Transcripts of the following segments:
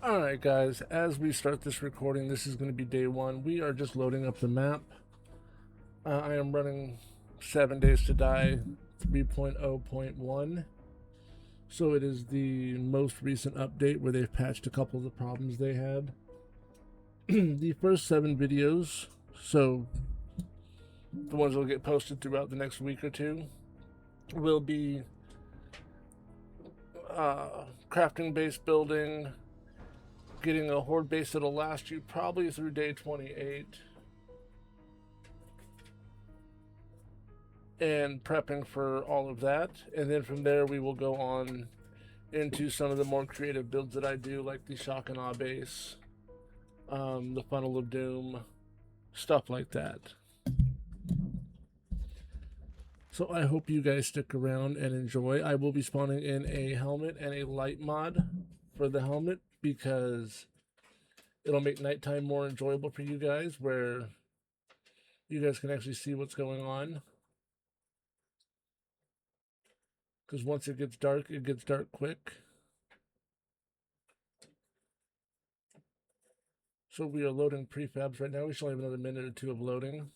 Alright guys, as we start this recording, this is going to be day one. We are just loading up the map. I am running 7 Days to Die 3.0.1. So it is the most recent update where they've patched a couple of the problems they had. The first 7 videos, so the ones that will get posted throughout the next week or two, will be crafting base building, getting a horde base that'll last you probably through day 28, and prepping for all of that. And then from there, we will go on into some of the more creative builds that I do, like the Shock and Awe base, the Funnel of Doom, stuff like that. So I hope you guys stick around and enjoy. I will be spawning in a helmet and a light mod for the helmet because it'll make nighttime more enjoyable for you guys, where you guys can actually see what's going on. Because once it gets dark quick. So we are loading prefabs right now. We should only have another minute or two of loading.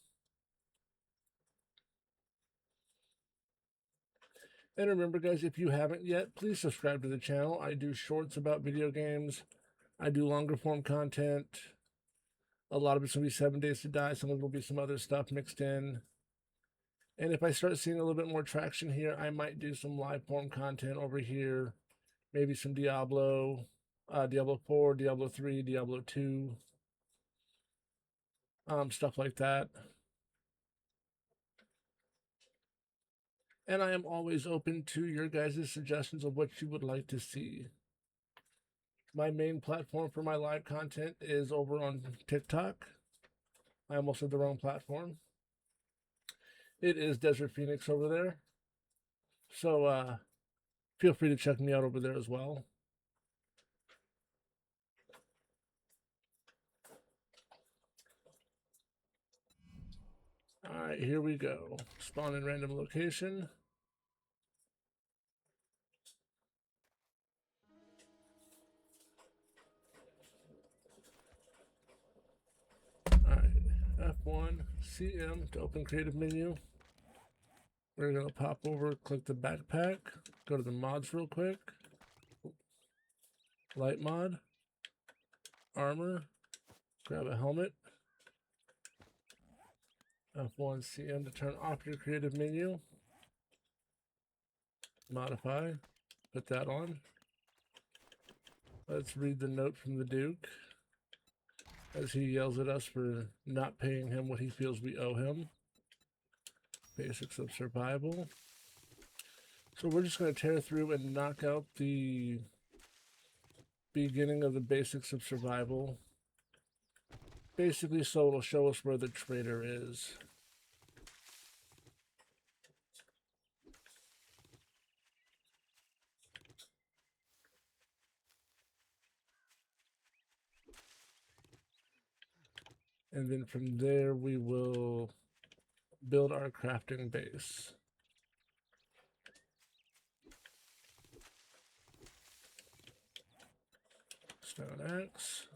And remember, guys, if you haven't yet, please subscribe to the channel. I do shorts about video games. I do longer form content. A lot of it's going to be 7 Days to Die. Some of it will be some other stuff mixed in. And if I start seeing a little bit more traction here, I might do some live form content over here. Maybe some Diablo, Diablo 4, Diablo 3, Diablo 2. Stuff like that. And I am always open to your guys' suggestions of what you would like to see. My main platform for my live content is over on TikTok. I almost said the wrong platform. It is Desert Phoenix over there. So feel free to check me out over there as well. Alright, here we go. Spawn in random location. Alright, F1, CM to open creative menu. We're going to pop over, click the backpack, go to the mods real quick. Light mod, armor, grab a helmet. F1 CM to turn off your creative menu. Modify, put that on. Let's read the note from the Duke as he yells at us for not paying him what he feels we owe him. Basics of survival. So we're just going to tear through and knock out the beginning of the basics of survival. Basically, so it'll show us where the trader is. And then from there, we will build our crafting base. Stone axe.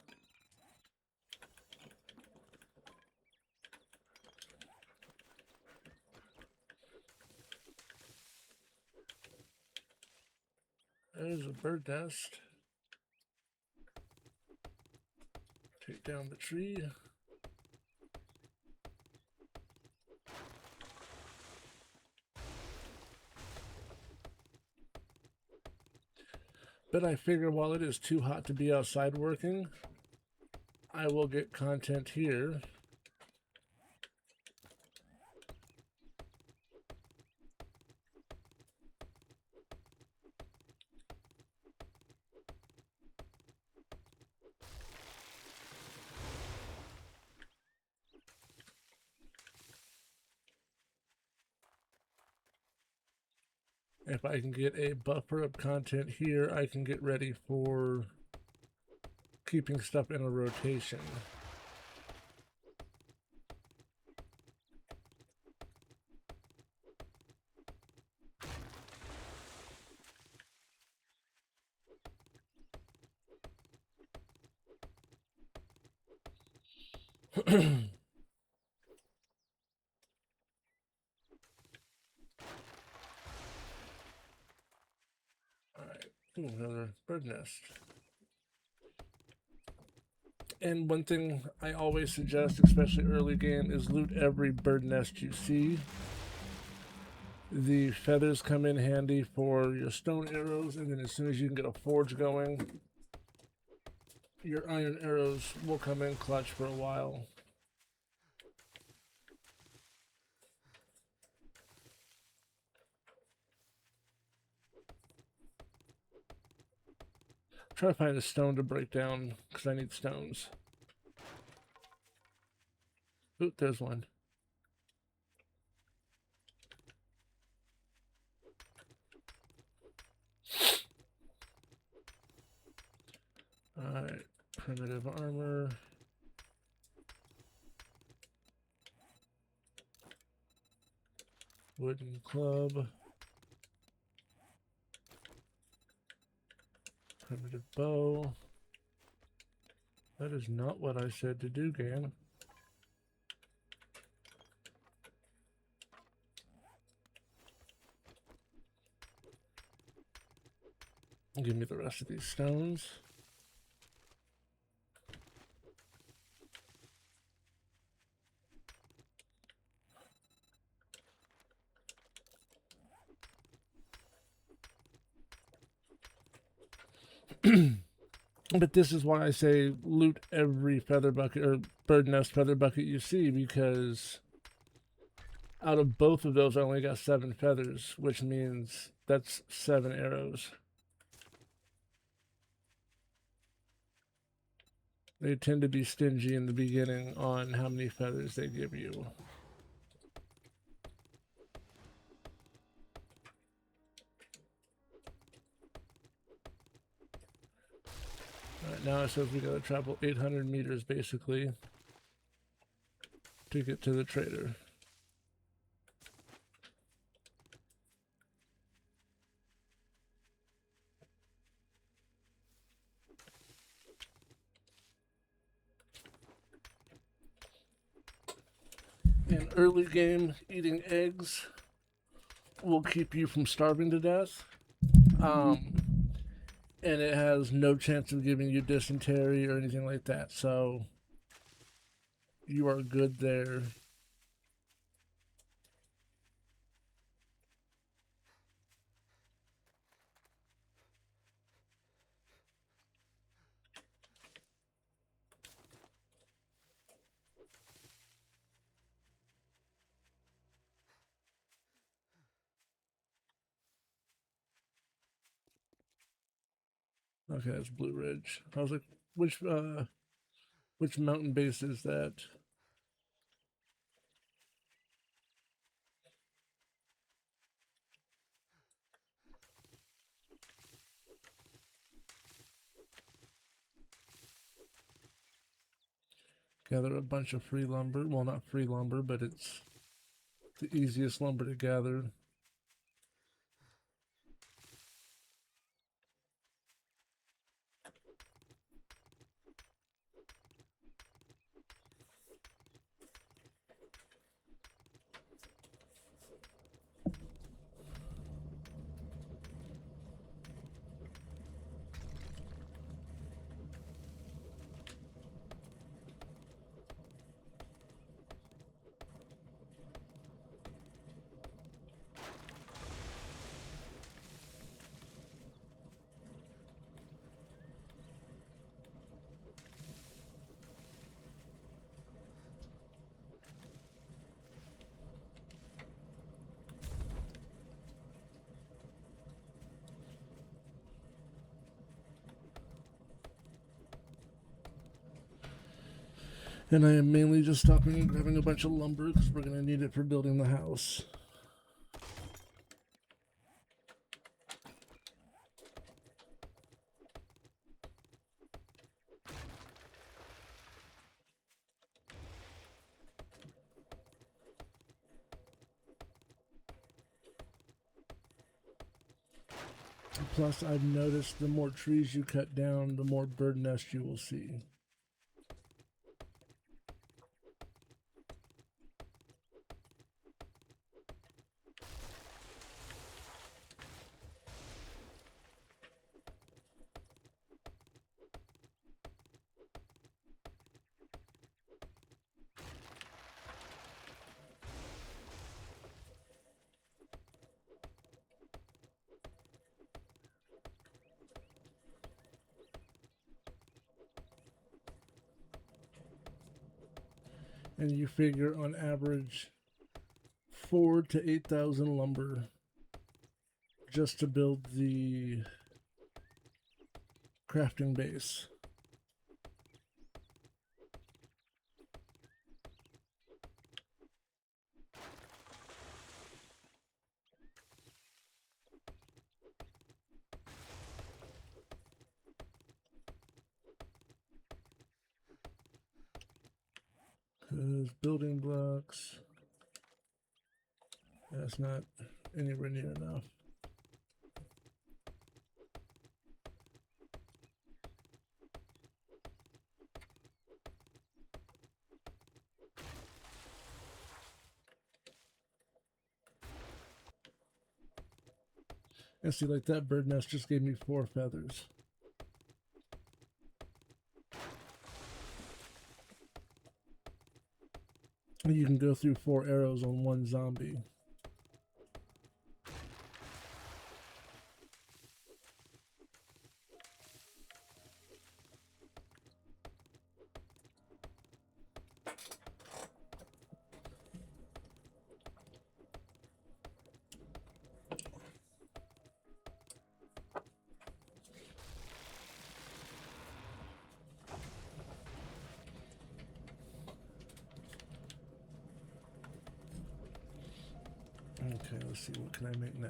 There's a bird nest. Take down the tree. But I figure while it is too hot to be outside working, I will get content here. If I can get a buffer of content here, I can get ready for keeping stuff in a rotation. Alright, another bird nest. And one thing I always suggest, especially early game, is loot every bird nest you see. The feathers come in handy for your stone arrows, and then as soon as you can get a forge going, your iron arrows will come in clutch for a while. Try to find a stone to break down because I need stones. Ooh, there's one. Alright, primitive armor. Wooden club. Primitive bow. That is not what I said to do, game. Give me the rest of these stones. But this is why I say loot every feather bucket or bird nest feather bucket you see, because out of both of those I only got 7 feathers, which means that's 7 arrows. They tend to be stingy in the beginning on how many feathers they give you. Alright, now it says we gotta travel 800 meters basically to get to the trader. In early game, eating eggs will keep you from starving to death. And it has no chance of giving you dysentery or anything like that. So you are good there. Okay, that's Blue Ridge. I was like, which mountain base is that? Gather a bunch of free lumber. Well, not free lumber, but it's the easiest lumber to gather. And I am mainly just stopping and grabbing a bunch of lumber because we're going to need it for building the house. Plus, I've noticed the more trees you cut down, the more bird nests you will see. And you figure on average 4,000 to 8,000 lumber just to build the crafting base. Because building blocks, that's not anywhere near enough. And see, like that bird nest just gave me 4 feathers. And you can go through 4 arrows on 1 zombie. Okay, let's see, what can I make now?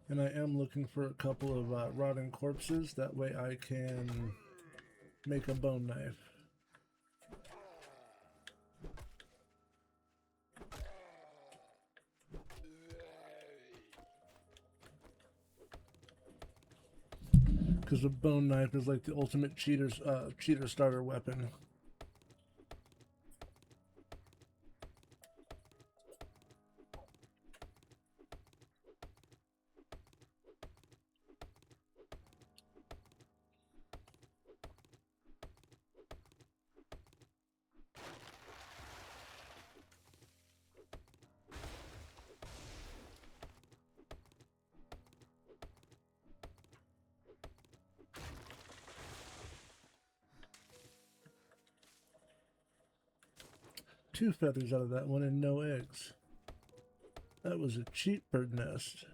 And I am looking for a couple of rotting corpses, that way I can make a bone knife. Because the bone knife is like the ultimate cheater starter weapon. Two feathers out of that one and no eggs. That was a cheap bird nest.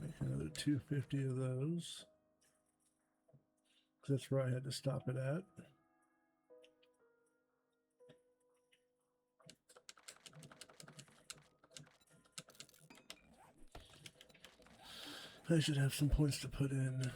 Make another 250 of those. That's where I had to stop it at. I should have some points to put in.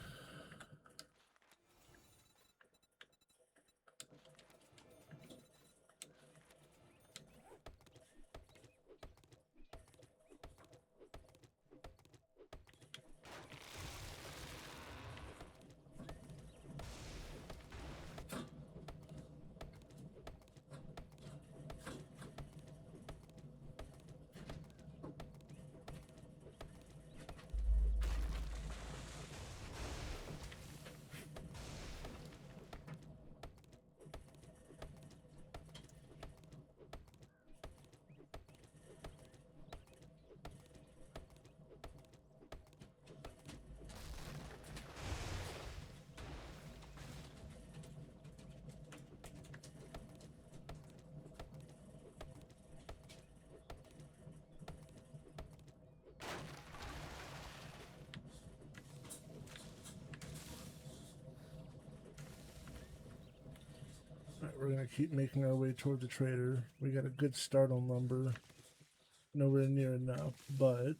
Alright, we're gonna keep making our way toward the trader. We got a good start on lumber. Nowhere near enough, but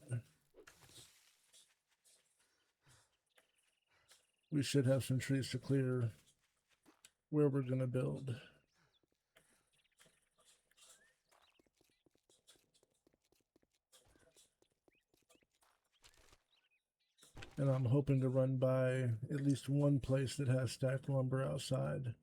we should have some trees to clear where we're gonna build. And I'm hoping to run by at least one place that has stacked lumber outside.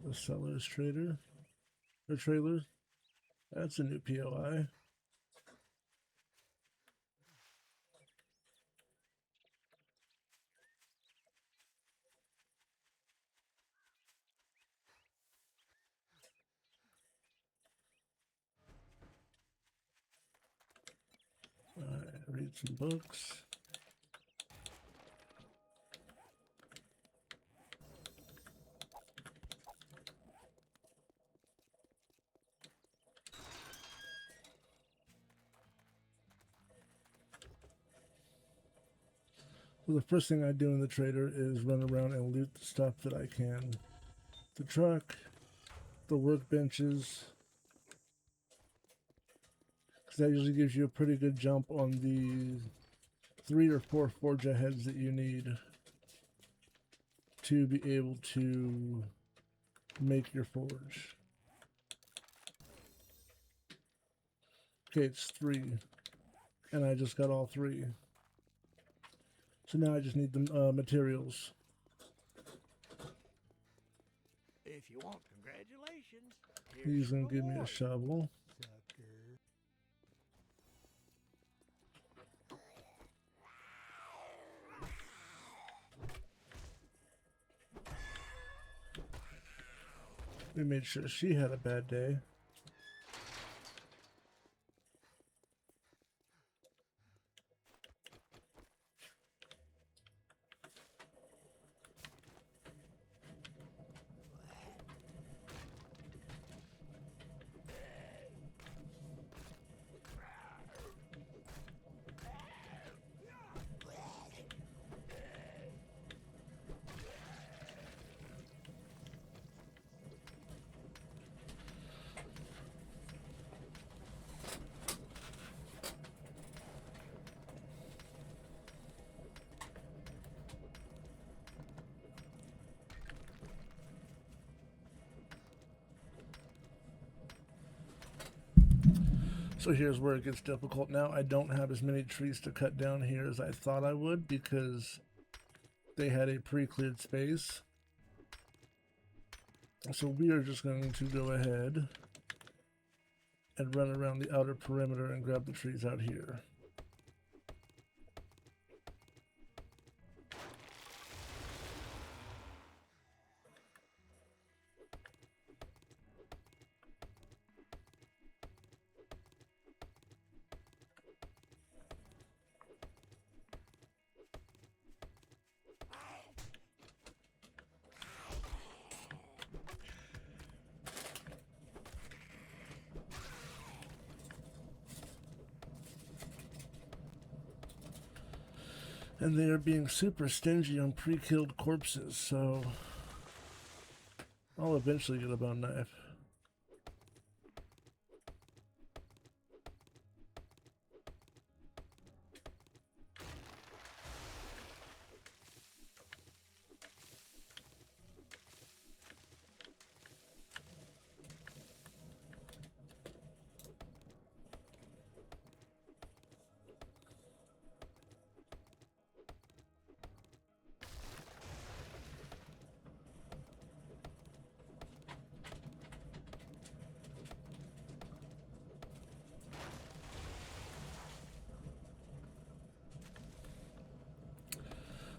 The seller's trader or trailer. That's a new POI. Alright, read some books. So the first thing I do in the trader is run around and loot the stuff that I can. The truck, the workbenches, because that usually gives you a pretty good jump on the 3 or 4 forge heads that you need to be able to make your forge. Okay, it's 3, and I just got all 3. So now I just need the materials. If you want congratulations, He's gonna give me a shovel. We made sure she had a bad day. So here's where it gets difficult. Now I don't have as many trees to cut down here as I thought I would because they had a pre-cleared space. So we are just going to go ahead and run around the outer perimeter and grab the trees out here. And they are being super stingy on pre-killed corpses, so I'll eventually get a bone knife.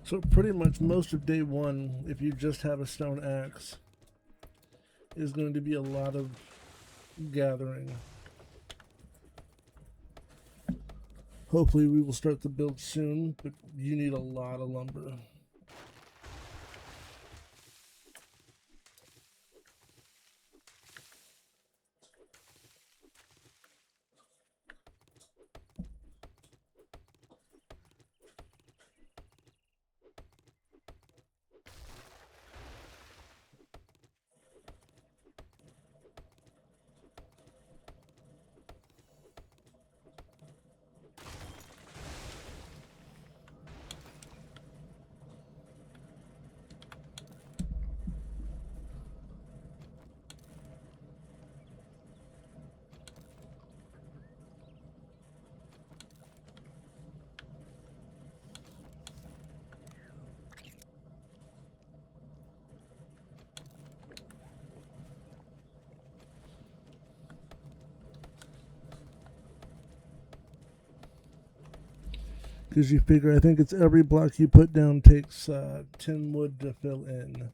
So pretty much most of day one, if you just have a stone axe, is going to be a lot of gathering. Hopefully we will start the build soon, but you need a lot of lumber. Because you figure, I think it's every block you put down takes 10 wood to fill in.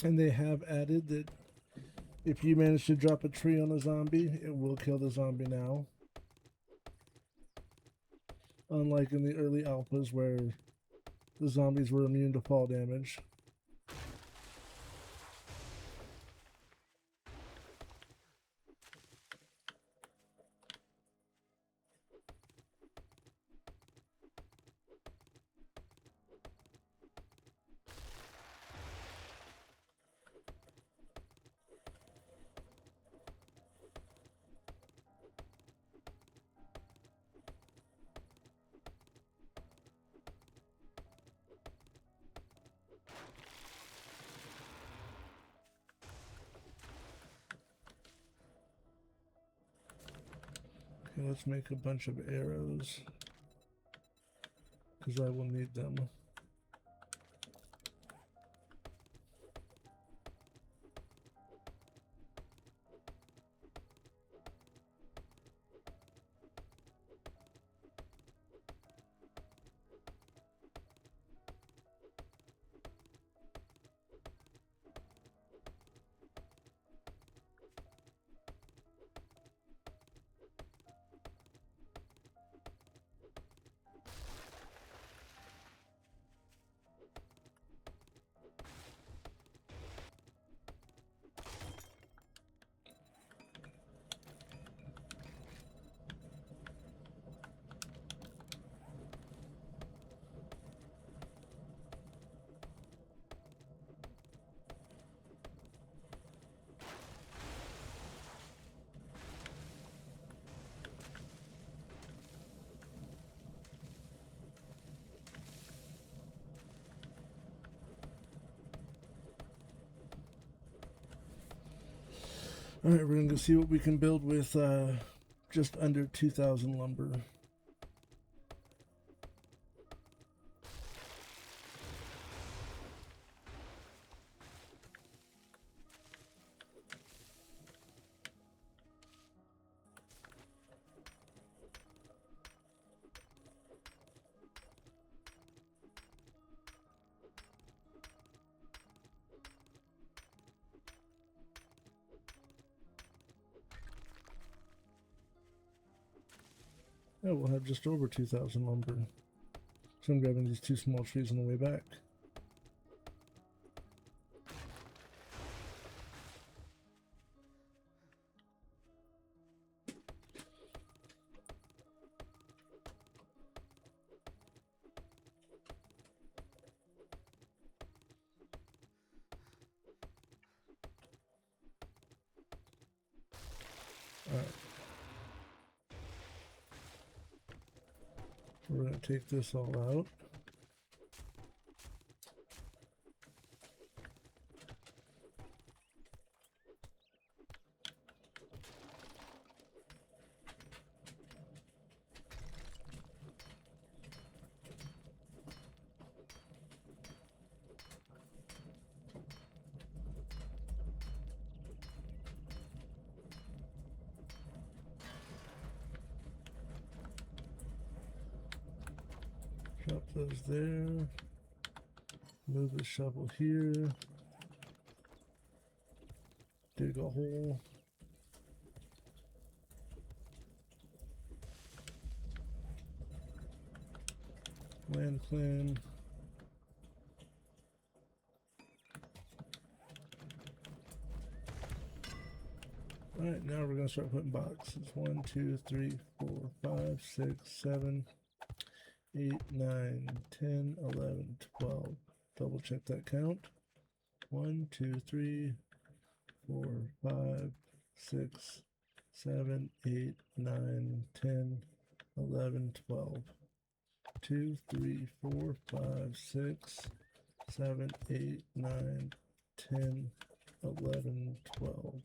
And they have added that if you manage to drop a tree on a zombie, it will kill the zombie now. Unlike in the early alphas where the zombies were immune to fall damage. Okay, let's make a bunch of arrows, because I will need them. Alright, we're going to go see what we can build with just under 2,000 lumber. Oh, we'll have just over 2,000 lumber. So I'm grabbing these two small trees on the way back. Alright. We're going to take this all out. Drop those there. Move the shovel here. Dig a hole. Land claim. Alright, now we're going to start putting boxes. 1, 2, 3, 4, 5, 6, 7, 8, 9, 10, 11, 12. Double check that count. 1, 2, 3, 4, 5, 6, 7, 8, 9, 10, 11, 12. 2, 3, 4, 5, 6, 7, 8, 9, 10, 11, 12.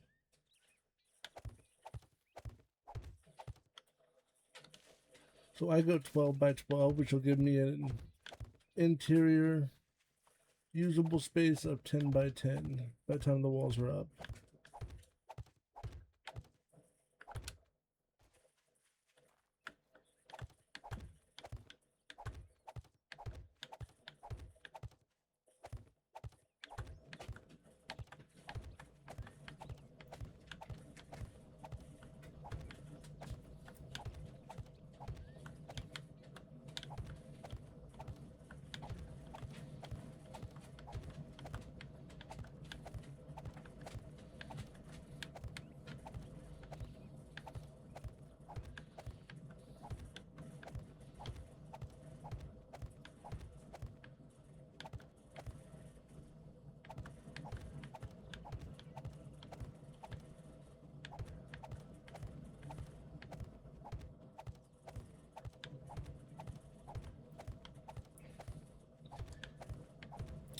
So I go 12 by 12, which will give me an interior usable space of 10 by 10 by the time the walls are up.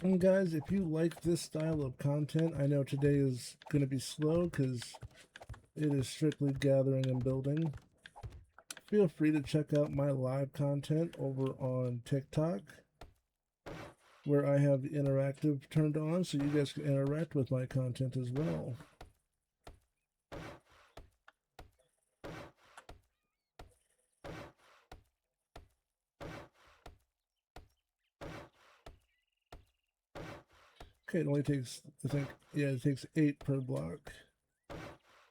And guys, if you like this style of content, I know today is going to be slow because it is strictly gathering and building. Feel free to check out my live content over on TikTok, where I have the interactive turned on so you guys can interact with my content as well. Okay, it only takes, I think, yeah, it takes 8 per block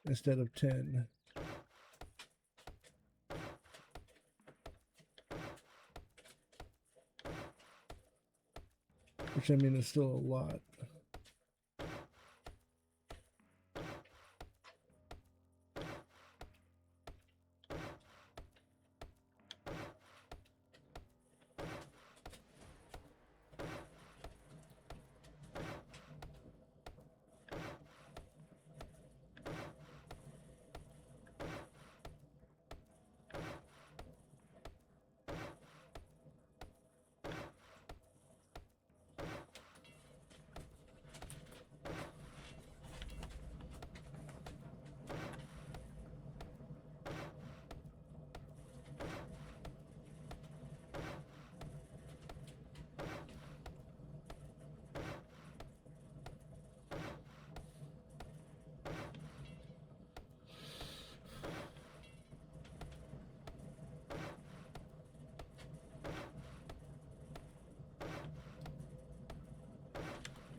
instead of 10. Which, I mean, is still a lot.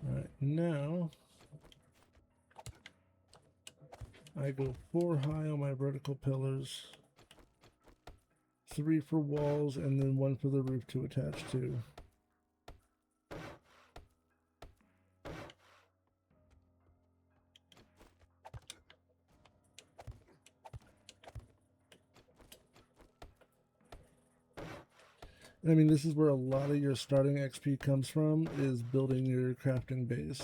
Alright, now I go 4 high on my vertical pillars, 3 for walls, and then 1 for the roof to attach to. I mean, this is where a lot of your starting XP comes from, is building your crafting base.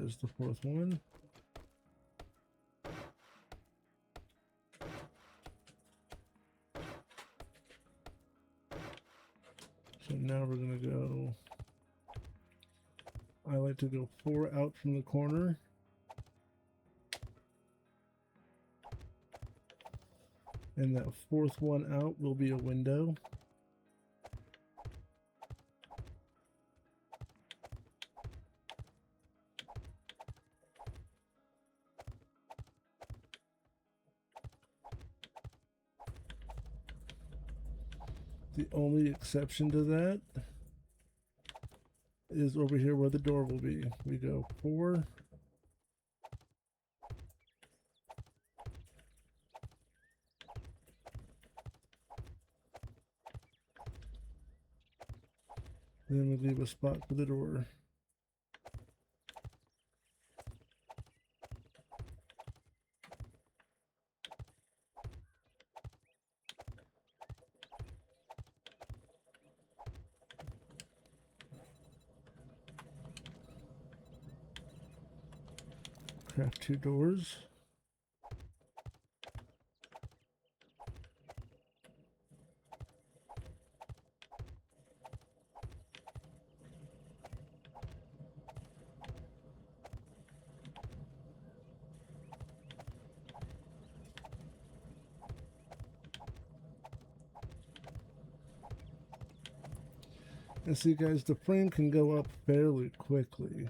There's the fourth one. So now we're going to go, I like to go 4 out from the corner. And that fourth one out will be a window. The only exception to that is over here where the door will be. We go 4. Then we leave a spot for the door. Craft 2 doors. And see, guys, the frame can go up fairly quickly.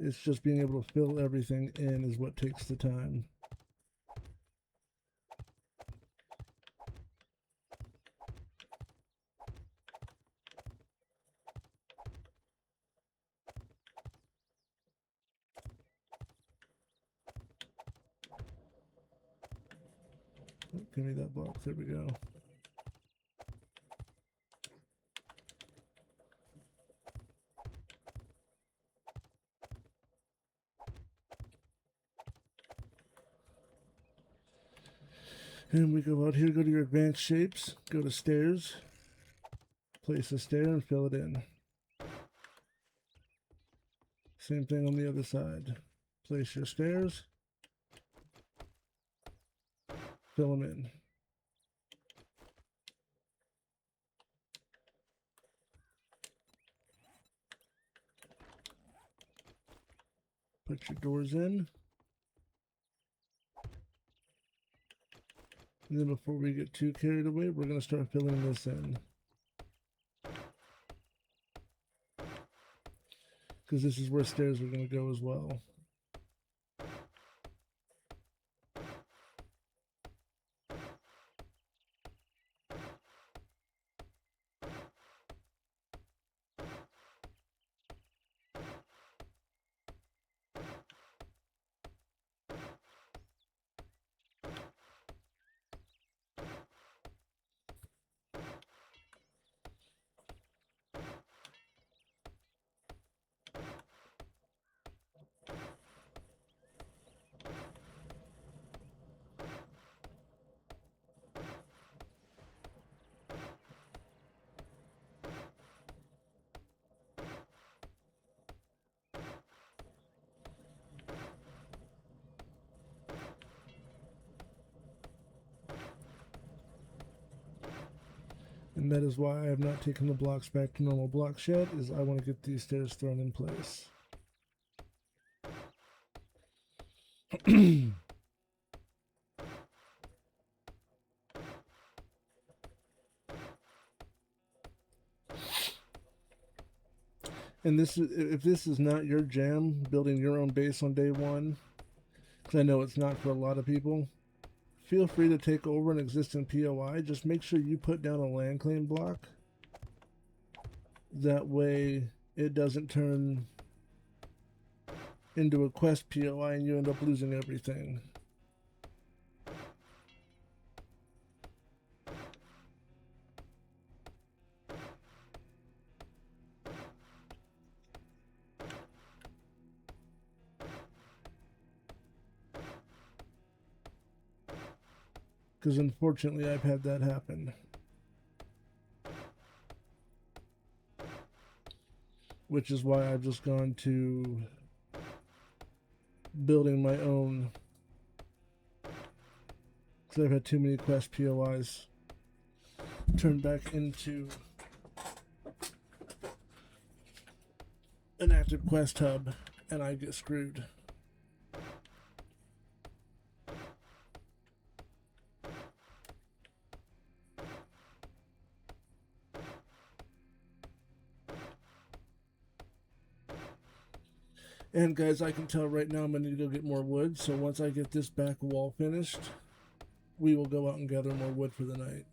It's just being able to fill everything in is what takes the time. Oh, give me that box. There we go. And we go out here, go to your advanced shapes, go to stairs, place a stair and fill it in. Same thing on the other side. Place your stairs, fill them in. Put your doors in. And then before we get too carried away, we're going to start filling this in. Because this is where stairs are going to go as well. And that is why I have not taken the blocks back to normal blocks yet, is I want to get these stairs thrown in place. And this is, if this is not your jam, building your own base on day one, because I know it's not for a lot of people, feel free to take over an existing POI. Just make sure you put down a land claim block. That way it doesn't turn into a quest POI and you end up losing everything. Because unfortunately I've had that happen. which is why I've just gone to building my own, because I've had too many quest POIs turned back into an active quest hub, and I get screwed. And guys, I can tell right now I'm going to need to go get more wood, so once I get this back wall finished, we will go out and gather more wood for the night.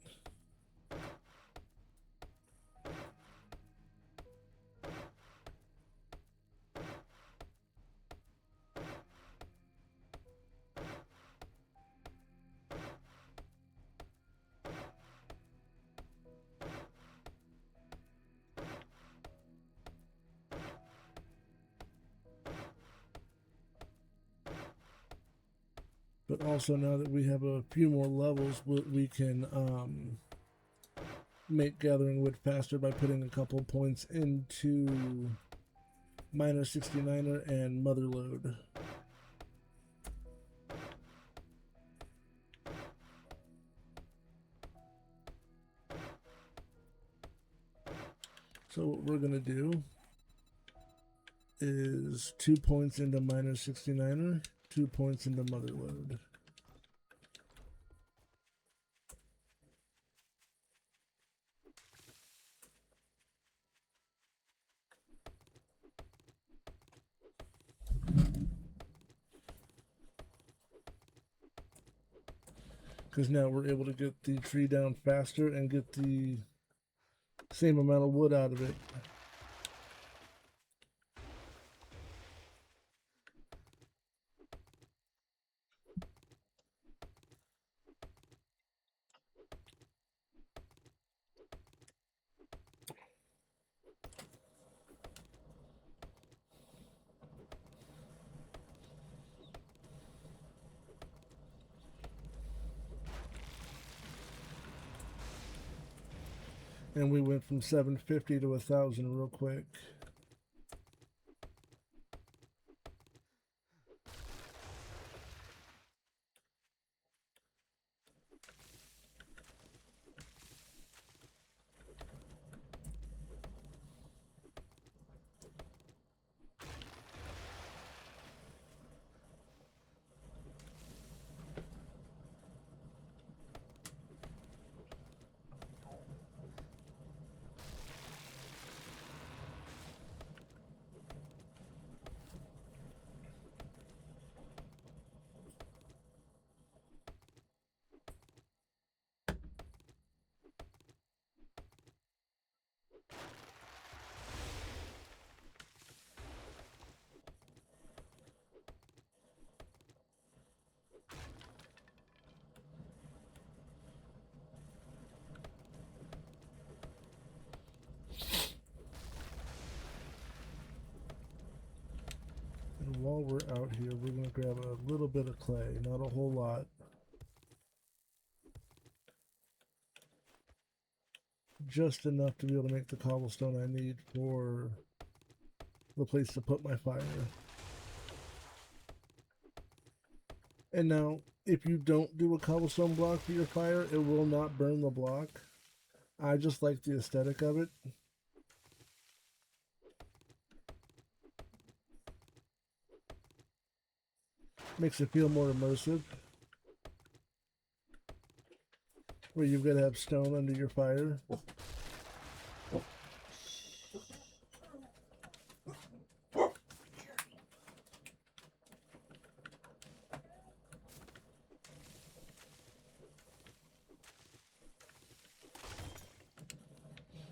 But also now that we have a few more levels, we can make gathering wood faster by putting a couple points into Miner 69er and Motherlode. So what we're going to do is 2 points into Miner 69er, 2 points into Motherlode. Because now we're able to get the tree down faster and get the same amount of wood out of it. And we went from 750 to 1,000 real quick. And while we're out here, we're going to grab a little bit of clay, not a whole lot. Just enough to be able to make the cobblestone I need for the place to put my fire. And now, if you don't do a cobblestone block for your fire, it will not burn the block. I just like the aesthetic of it. Makes it feel more immersive. Where you've got to have stone under your fire.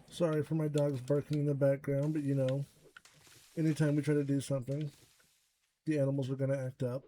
Sorry for my dogs barking in the background, but you know, anytime we try to do something, the animals are going to act up.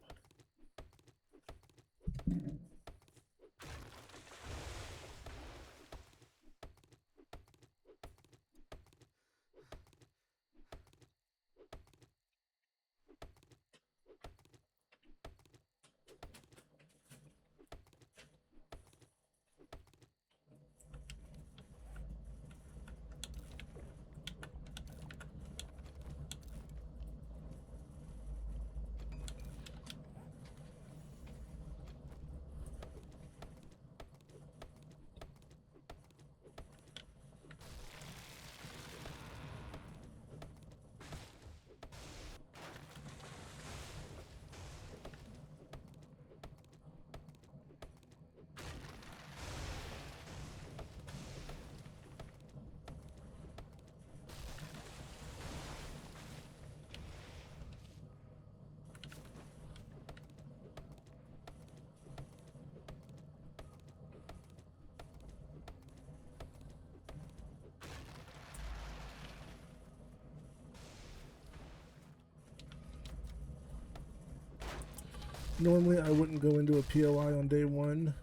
Normally I wouldn't go into a POI on day one,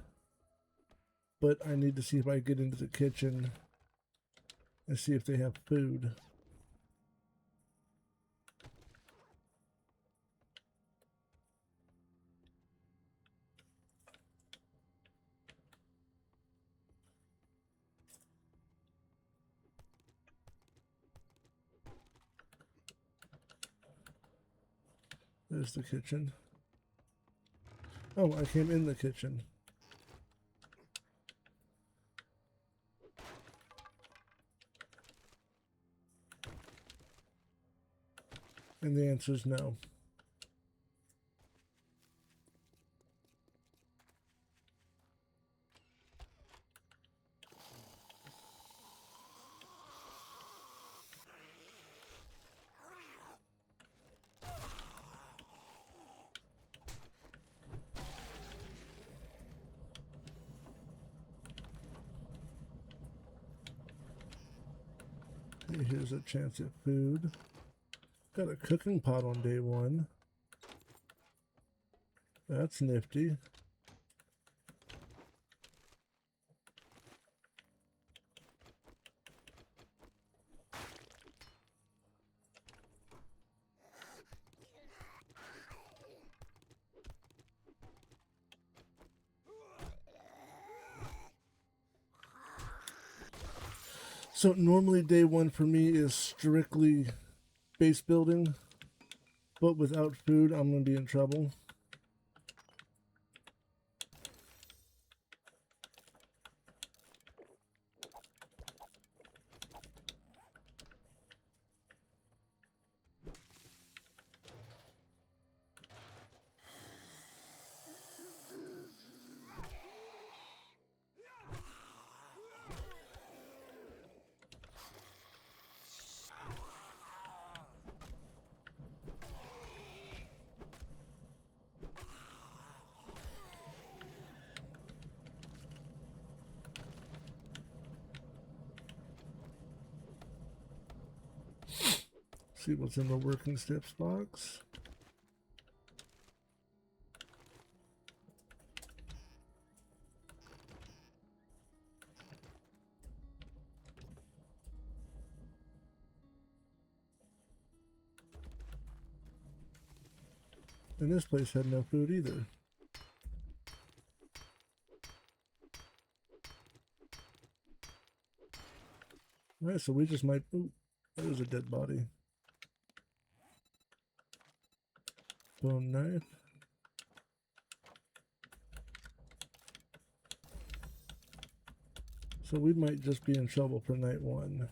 but I need to see if I get into the kitchen and see if they have food. There's the kitchen. Oh, I came in the kitchen. And the answer is no. Okay, here's a chance at food. Got a cooking pot on day one. That's nifty. So normally day one for me is strictly base building, but without food I'm going to be in trouble. See what's in the working steps box. And this place had no food either. Alright, so we just might... Ooh, there's a dead body. Bone knife. So we might just be in trouble for night one.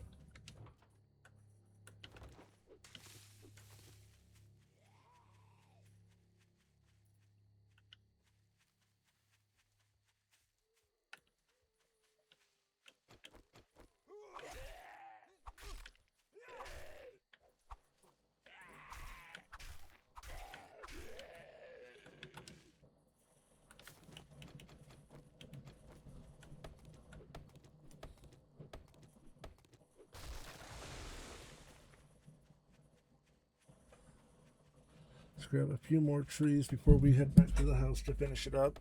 Let's grab a few more trees before we head back to the house to finish it up.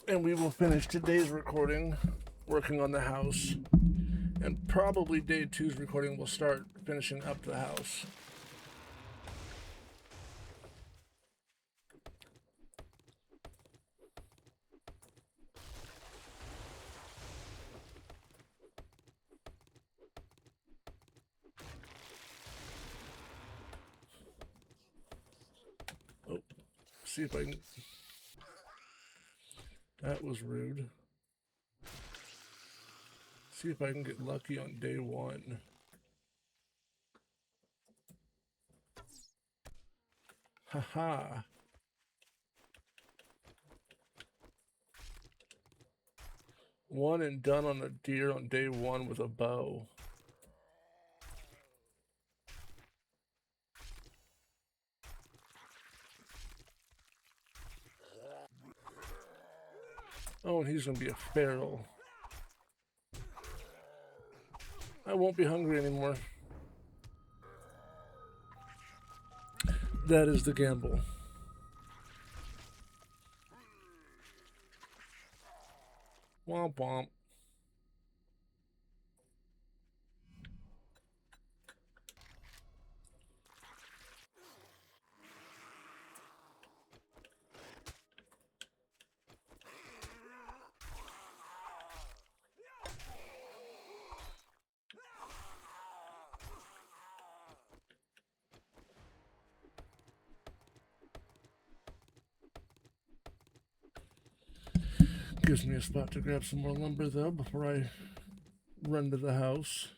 And we will finish today's recording working on the house. And probably day two's recording will start finishing up the house. Oh, see if I can... That was rude. See if I can get lucky on day one. Haha. One and done on a deer on day one with a bow. Oh, and he's gonna be a feral. I won't be hungry anymore. That is the gamble. Womp womp. Gives me a spot to grab some more lumber though before I run to the house.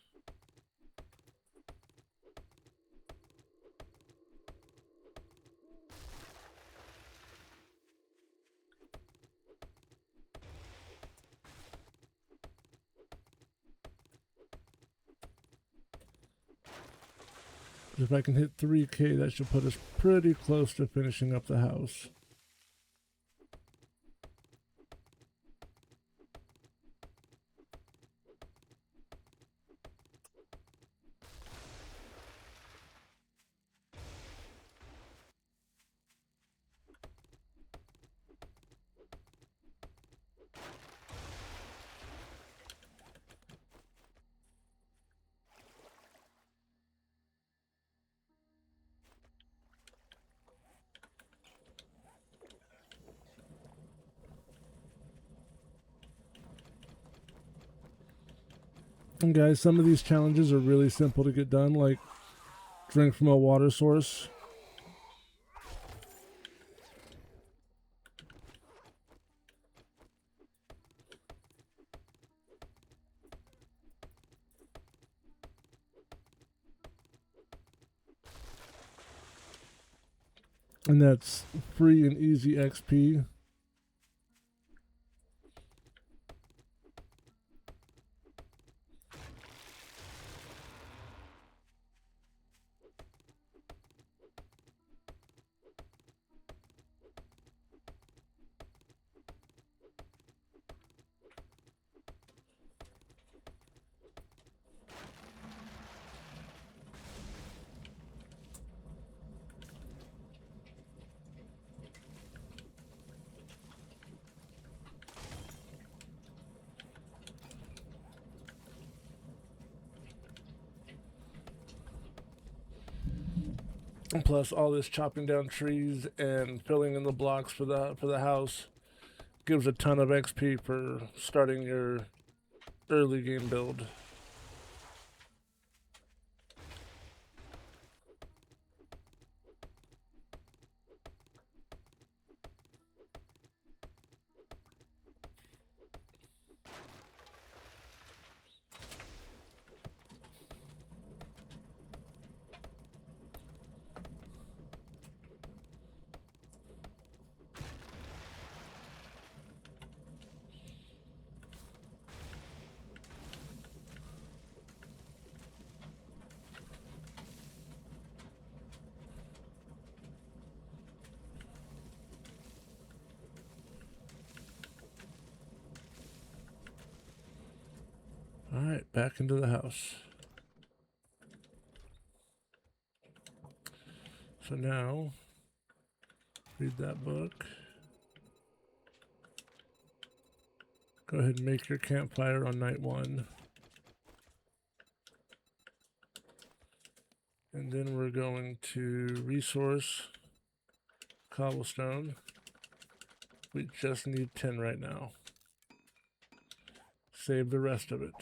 If I can hit 3K, that should put us pretty close to finishing up the house. And guys, some of these challenges are really simple to get done, like drink from a water source. And that's free and easy XP. And plus, all this chopping down trees and filling in the blocks for the house gives a ton of XP for starting your early game build. Alright, back into the house. So now, read that book. Go ahead and make your campfire on night 1. And then we're going to resource cobblestone. We just need 10 right now. Save the rest of it.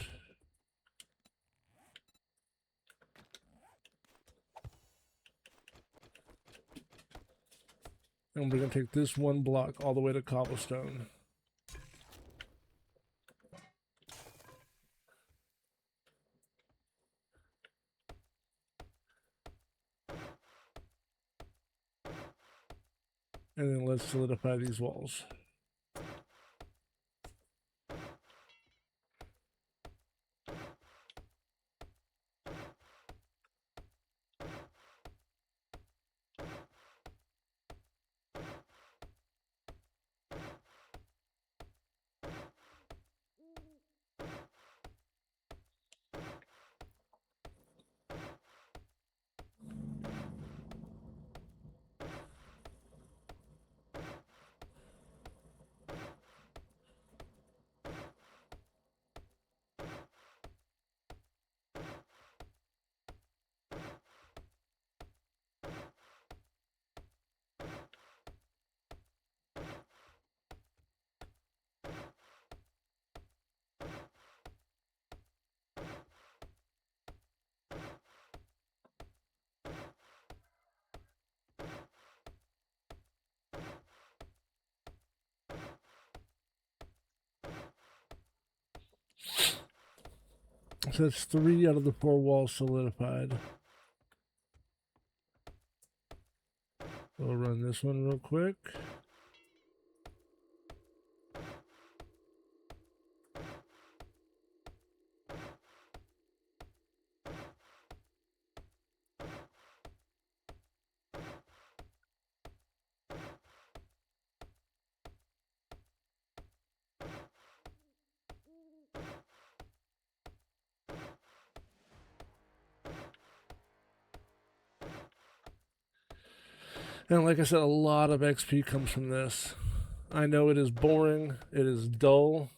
And we're going to take this one block all the way to cobblestone. And then let's solidify these walls. So that's 3 out of the 4 walls solidified. We'll run this one real quick. And like I said, a lot of XP comes from this. I know it is boring, it is dull,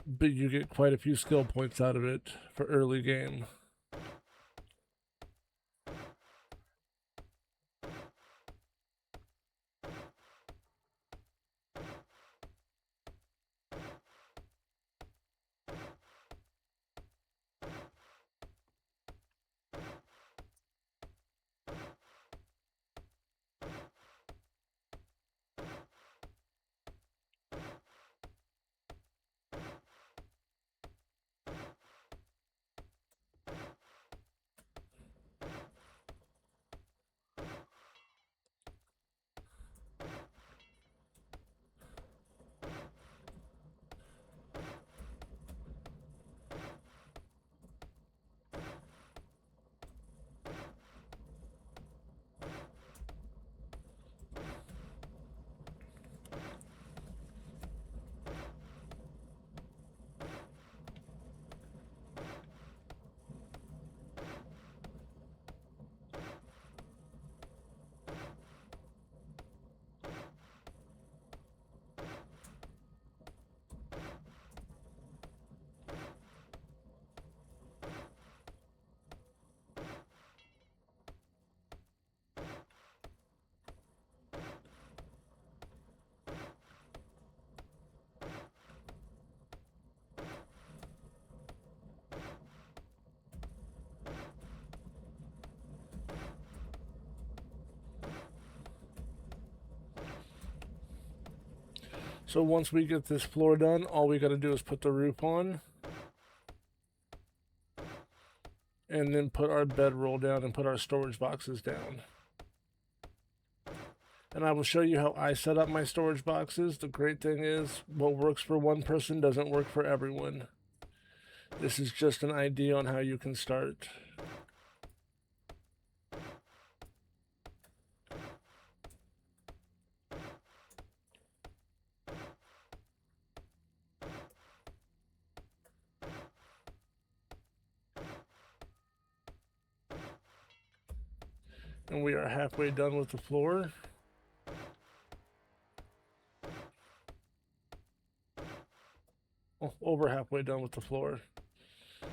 but you get quite a few skill points out of it for early game. So once we get this floor done, all we got to do is put the roof on. And then put our bedroll down and put our storage boxes down. And I will show you how I set up my storage boxes. The great thing is, what works for one person doesn't work for everyone. This is just an idea on how you can start. And we are halfway done with the floor. Oh, over halfway done with the floor.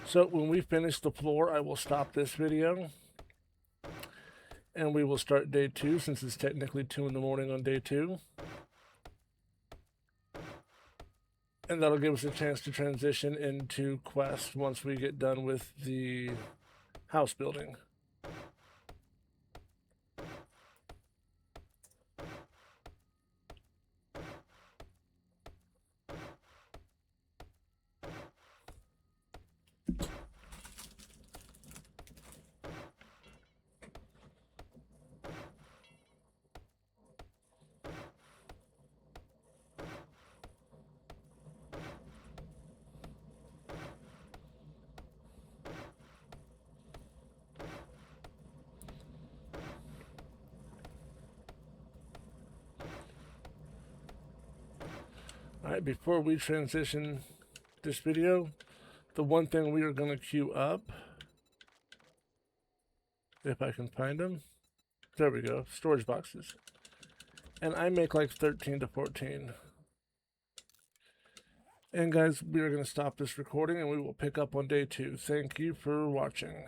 So when we finish the floor, I will stop this video. And we will start day 2, since it's technically 2 in the morning on day 2. And that'll give us a chance to transition into quest once we get done with the house building. Alright, before we transition this video, the one thing we are going to queue up, if I can find them, there we go, storage boxes. And I make like 13 to 14. And guys, we are going to stop this recording and we will pick up on day 2. Thank you for watching.